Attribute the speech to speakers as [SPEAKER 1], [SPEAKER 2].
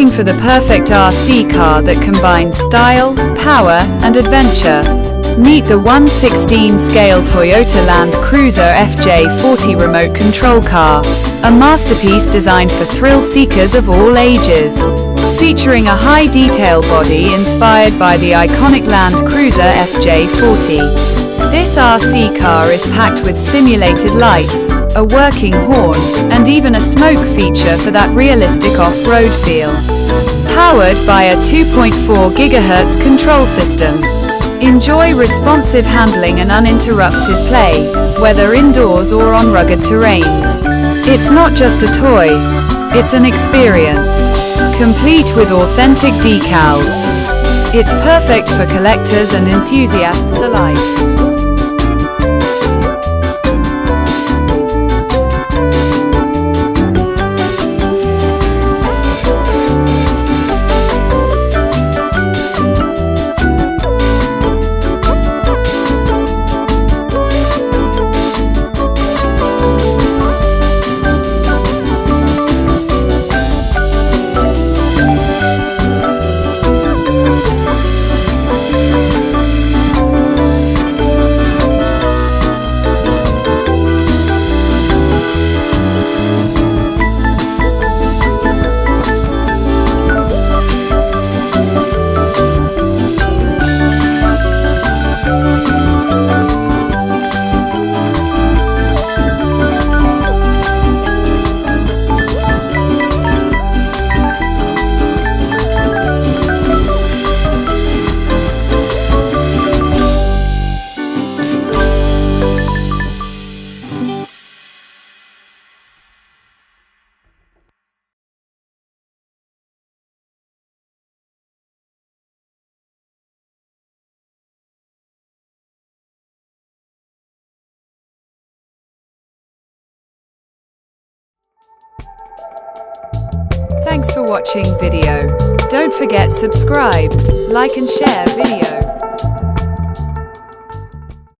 [SPEAKER 1] Looking for the perfect RC car that combines style, power, and adventure? Meet the 1/16-scale Toyota Land Cruiser FJ40 remote control car, a masterpiece designed for thrill seekers of all ages. Featuring a high-detail body inspired by the iconic Land Cruiser FJ40. This RC car is packed with simulated lights, a working horn, and even a smoke feature for that realistic off-road feel. Powered by a 2.4 GHz control system. Enjoy responsive handling and uninterrupted play, whether indoors or on rugged terrains. It's not just a toy, it's an experience. Complete with authentic decals. It's perfect for collectors and enthusiasts alike. Thanks for watching video. Don't forget subscribe, like and share video.